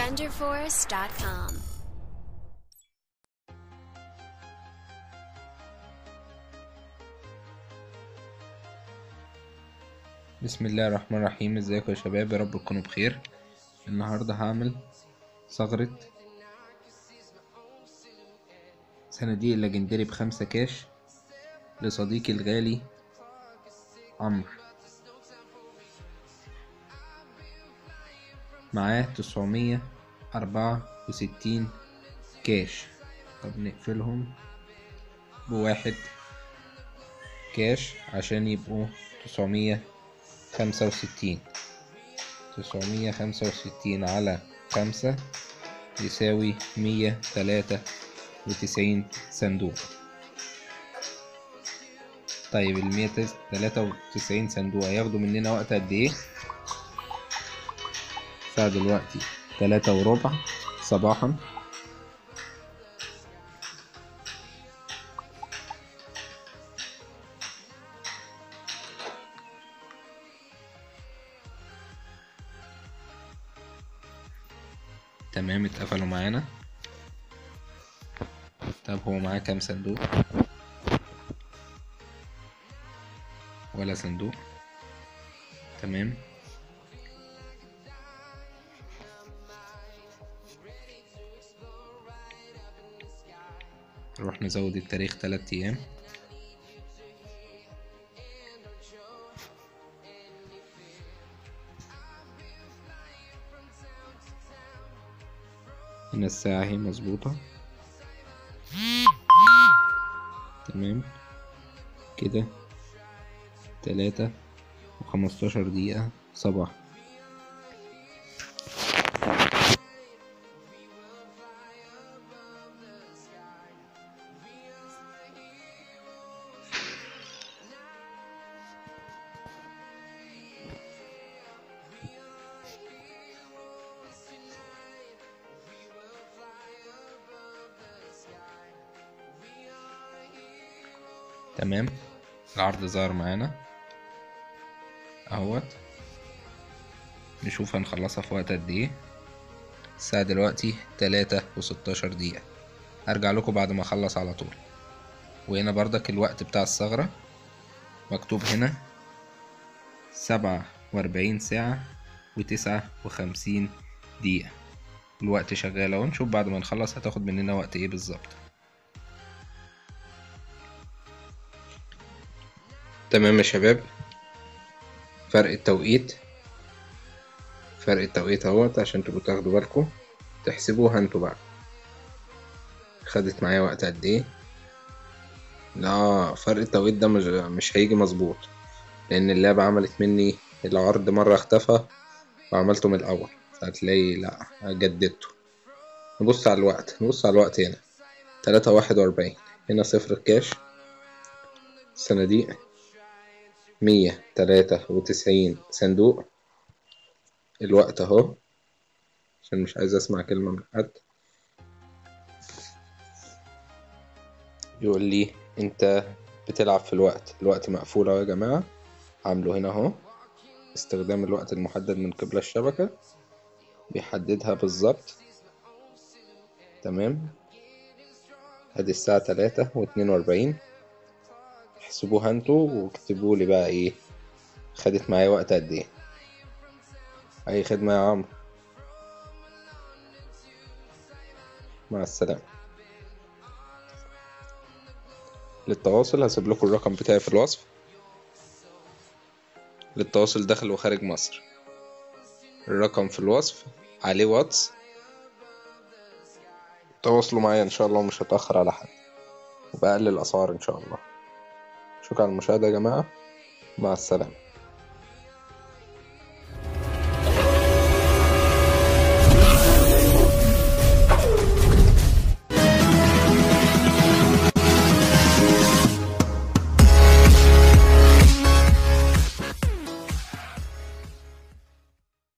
DefenderForce.com. بسم الله الرحمن الرحيم. ازيكم يا شباب؟ يا رب تكونوا بخير. النهارده هعمل ثغرة صناديق الليجندري ب5 كاش لصديقي الغالي عمرو. معاه 964 كاش. طب نقفلهم بواحد كاش عشان يبقوا 965. 965 على 5 يساوي 193 صندوق. طيب 193 صندوق هياخدوا مننا وقت قد ايه؟ الساعة دلوقتي 3:15 صباحا. تمام، اتقفلوا معانا. طب هو معاه كام صندوق؟ ولا صندوق. تمام، نروح نزود التاريخ 3 ايام. هنا الساعة اهي مظبوطة. تمام كده 3:15 صباح. تمام، العرض ظهر معانا اهوت. نشوف هنخلصها في وقت قد ايه. الساعة دلوقتي 3:16. هرجع لكم بعد ما اخلص على طول. وهنا بردك الوقت بتاع الثغرة مكتوب هنا 47 ساعة و59 دقيقة. الوقت شغال اهو. نشوف بعد ما نخلص هتاخد مننا وقت ايه بالظبط. تمام يا شباب، فرق التوقيت اهوت عشان تبقوا تاخدوا بالكم تحسبوها انتوا بقى. خدت معايا وقت قد ايه؟ لا، فرق التوقيت ده مش هيجي مظبوط، لان اللعبة عملت مني العرض مرة اختفى وعملته من الاول، فهتلاقي لا جددته. نبص على الوقت هنا 3:41. هنا 0 كاش. صناديق 193 صندوق. الوقت اهو عشان مش عايز اسمع كلمة من حد يقول لي انت بتلعب في الوقت مقفول اهو يا جماعة. عامله هنا اهو استخدام الوقت المحدد من قبل الشبكة، بيحددها بالظبط. تمام، ادي الساعة 3:42. احسبوها انتوا واكتبوا لي بقى ايه خدت معايا وقت قد ايه. اي خدمة يا عمرو، مع السلامة. للتواصل هسيب لكم الرقم بتاعي في الوصف، للتواصل داخل وخارج مصر. الرقم في الوصف عليه واتس. تواصلوا معايا ان شاء الله ومش هتأخر على حد، وبأقل الأسعار ان شاء الله. شكرا على المشاهدة يا جماعة، مع السلامة.